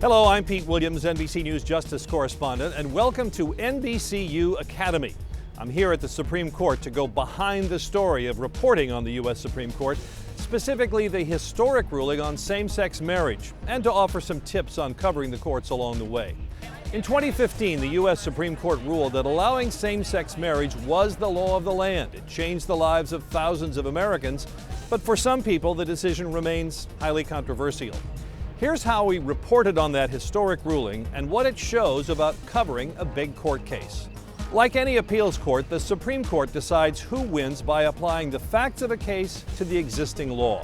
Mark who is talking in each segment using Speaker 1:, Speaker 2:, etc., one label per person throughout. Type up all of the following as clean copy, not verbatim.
Speaker 1: Hello, I'm Pete Williams, NBC News Justice Correspondent, and welcome to NBCU Academy. I'm here at the Supreme Court to go behind the story of reporting on the U.S. Supreme Court, specifically the historic ruling on same-sex marriage, and to offer some tips on covering the courts along the way. In 2015, the U.S. Supreme Court ruled that allowing same-sex marriage was the law of the land. It changed the lives of thousands of Americans, but for some people, the decision remains highly controversial. Here's how we reported on that historic ruling and what it shows about covering a big court case. Like any appeals court, the Supreme Court decides who wins by applying the facts of a case to the existing law.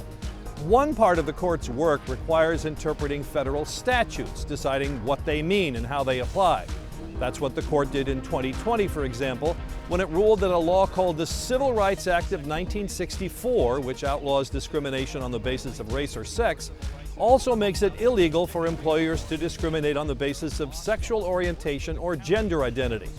Speaker 1: One part of the court's work requires interpreting federal statutes, deciding what they mean and how they apply. That's what the court did in 2020, for example, when it ruled that a law called the Civil Rights Act of 1964, which outlaws discrimination on the basis of race or sex, also makes it illegal for employers to discriminate on the basis of sexual orientation or gender identity.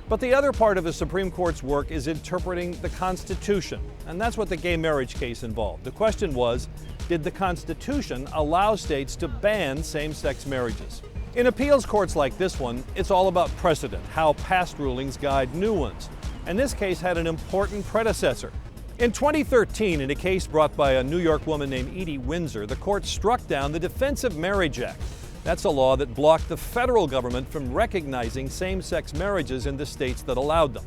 Speaker 1: But the other part of the Supreme Court's work is interpreting the Constitution, and that's what the gay marriage case involved. The question was, did the Constitution allow states to ban same-sex marriages? In appeals courts like this one, it's all about precedent, how past rulings guide new ones. And this case had an important predecessor. In 2013, in a case brought by a New York woman named Edie Windsor, the court struck down the Defense of Marriage Act. That's a law that blocked the federal government from recognizing same-sex marriages in the states that allowed them.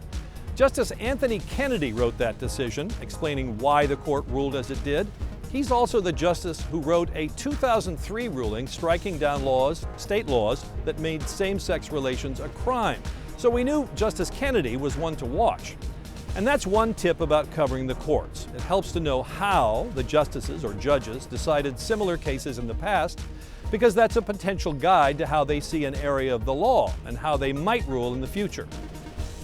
Speaker 1: Justice Anthony Kennedy wrote that decision, explaining why the court ruled as it did. He's also the justice who wrote a 2003 ruling striking down state laws that made same-sex relations a crime. So we knew Justice Kennedy was one to watch. And that's one tip about covering the courts. It helps to know how the justices or judges decided similar cases in the past, because that's a potential guide to how they see an area of the law and how they might rule in the future.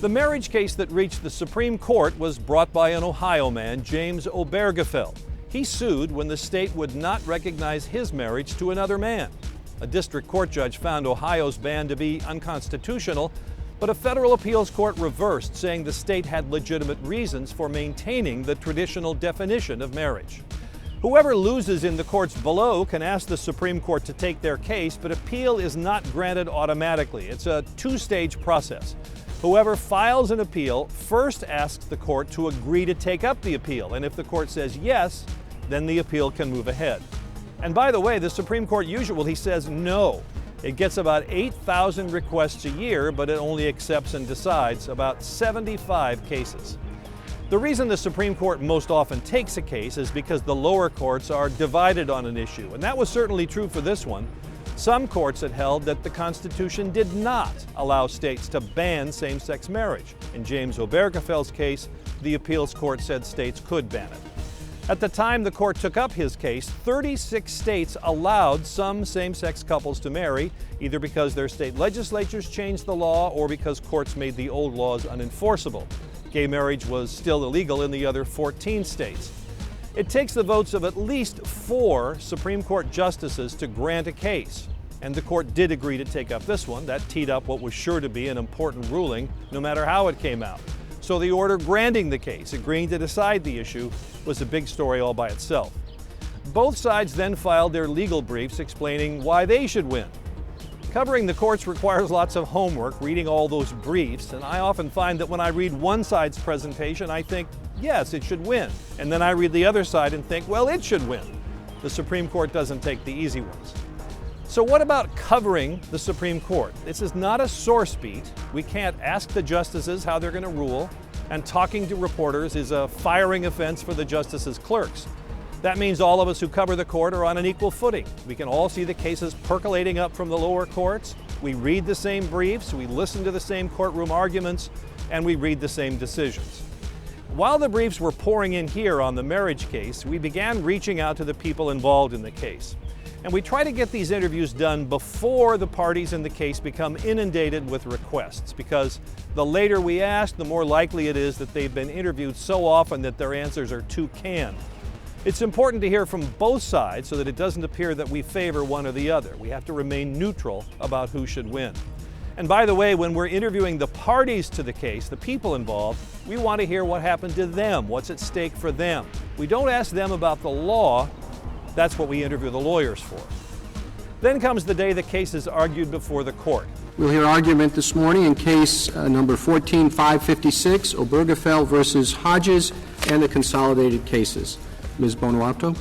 Speaker 1: The marriage case that reached the Supreme Court was brought by an Ohio man, James Obergefell. He sued when the state would not recognize his marriage to another man. A district court judge found Ohio's ban to be unconstitutional, but a federal appeals court reversed, saying the state had legitimate reasons for maintaining the traditional definition of marriage. Whoever loses in the courts below can ask the Supreme Court to take their case, but appeal is not granted automatically. It's a two-stage process. Whoever files an appeal first asks the court to agree to take up the appeal, and if the court says yes, then the appeal can move ahead. And by the way, the Supreme Court usually says no. It gets about 8,000 requests a year, but it only accepts and decides about 75 cases. The reason the Supreme Court most often takes a case is because the lower courts are divided on an issue, and that was certainly true for this one. Some courts had held that the Constitution did not allow states to ban same-sex marriage. In James Obergefell's case, the appeals court said states could ban it. At the time the court took up his case, 36 states allowed some same-sex couples to marry, either because their state legislatures changed the law or because courts made the old laws unenforceable. Gay marriage was still illegal in the other 14 states. It takes the votes of at least 4 Supreme Court justices to grant a case, and the court did agree to take up this one. That teed up what was sure to be an important ruling, no matter how it came out. So the order granting the case, agreeing to decide the issue, was a big story all by itself. Both sides then filed their legal briefs explaining why they should win. Covering the courts requires lots of homework, reading all those briefs, and I often find that when I read one side's presentation, I think, yes, it should win. And then I read the other side and think, well, it should win. The Supreme Court doesn't take the easy ones. So what about covering the Supreme Court? This is not a source beat. We can't ask the justices how they're going to rule, and talking to reporters is a firing offense for the justices' clerks. That means all of us who cover the court are on an equal footing. We can all see the cases percolating up from the lower courts. We read the same briefs, we listen to the same courtroom arguments, and we read the same decisions. While the briefs were pouring in here on the marriage case, we began reaching out to the people involved in the case. And we try to get these interviews done before the parties in the case become inundated with requests, because the later we ask, the more likely it is that they've been interviewed so often that their answers are too canned. It's important to hear from both sides so that it doesn't appear that we favor one or the other. We have to remain neutral about who should win. And by the way, when we're interviewing the parties to the case, the people involved, we want to hear what happened to them, what's at stake for them. We don't ask them about the law. That's what we interview the lawyers for. Then comes the day the case is argued before the court.
Speaker 2: We'll hear argument this morning in case number 14556, Obergefell versus Hodges, and the consolidated cases. Ms. Bonato.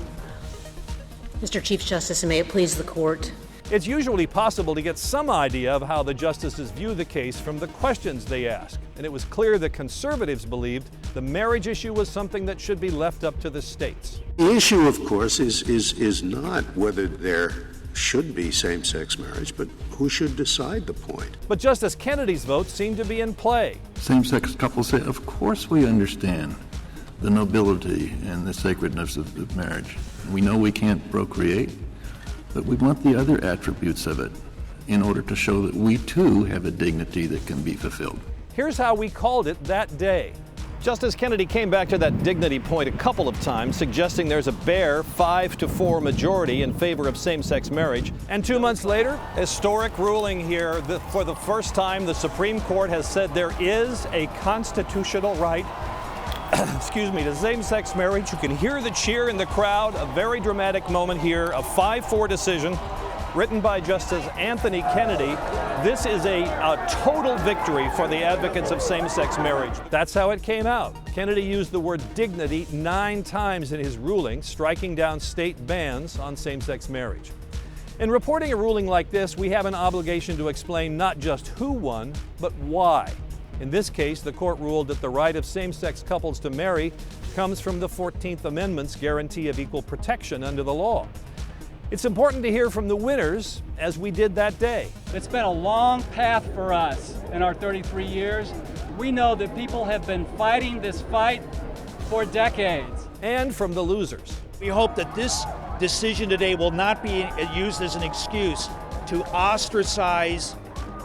Speaker 3: Mr. Chief Justice, and may it please the court.
Speaker 1: It's usually possible to get some idea of how the justices view the case from the questions they ask. And it was clear that conservatives believed the marriage issue was something that should be left up to the states.
Speaker 4: The issue, of course, is not whether there should be same-sex marriage, but who should decide the point.
Speaker 1: But Justice Kennedy's vote seemed to be in play.
Speaker 5: Same-sex couples say, of course we understand the nobility and the sacredness of marriage. We know we can't procreate, but we want the other attributes of it in order to show that we too have a dignity that can be fulfilled.
Speaker 1: Here's how we called it that day. Justice Kennedy came back to that dignity point a couple of times, suggesting there's a bare 5-4 majority in favor of same-sex marriage. And 2 months later, historic ruling here. For the first time, the Supreme Court has said there is a constitutional right to same-sex marriage. You can hear the cheer in the crowd. A very dramatic moment here, a 5-4 decision written by Justice Anthony Kennedy. This is a total victory for the advocates of same-sex marriage. That's how it came out. Kennedy used the word dignity 9 times in his ruling, striking down state bans on same-sex marriage. In reporting a ruling like this, we have an obligation to explain not just who won, but why. In this case, the court ruled that the right of same-sex couples to marry comes from the 14th Amendment's guarantee of equal protection under the law. It's important to hear from the winners, as we did that day.
Speaker 6: It's been a long path for us in our 33 years. We know that people have been fighting this fight for decades.
Speaker 1: And from the losers.
Speaker 7: We hope that this decision today will not be used as an excuse to ostracize,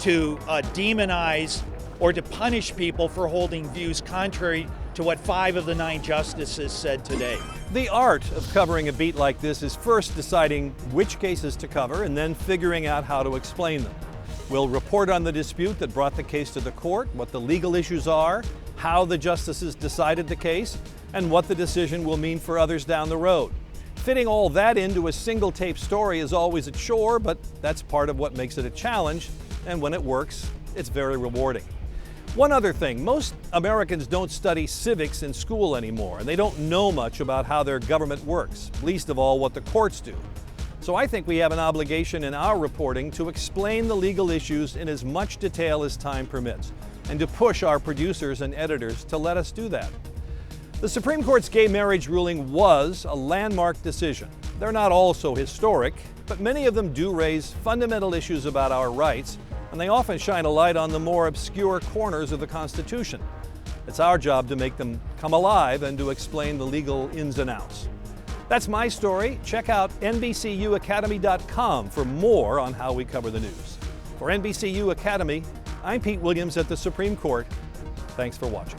Speaker 7: to demonize, or to punish people for holding views contrary to what 5 of the 9 justices said today.
Speaker 1: The art of covering a beat like this is first deciding which cases to cover and then figuring out how to explain them. We'll report on the dispute that brought the case to the court, what the legal issues are, how the justices decided the case, and what the decision will mean for others down the road. Fitting all that into a single tape story is always a chore, but that's part of what makes it a challenge, and when it works, it's very rewarding. One other thing, most Americans don't study civics in school anymore, and they don't know much about how their government works, least of all what the courts do. So I think we have an obligation in our reporting to explain the legal issues in as much detail as time permits, and to push our producers and editors to let us do that. The Supreme Court's gay marriage ruling was a landmark decision. They're not all so historic, but many of them do raise fundamental issues about our rights, and they often shine a light on the more obscure corners of the Constitution. It's our job to make them come alive and to explain the legal ins and outs. That's my story. Check out NBCUacademy.com for more on how we cover the news. For NBCU Academy, I'm Pete Williams at the Supreme Court. Thanks for watching.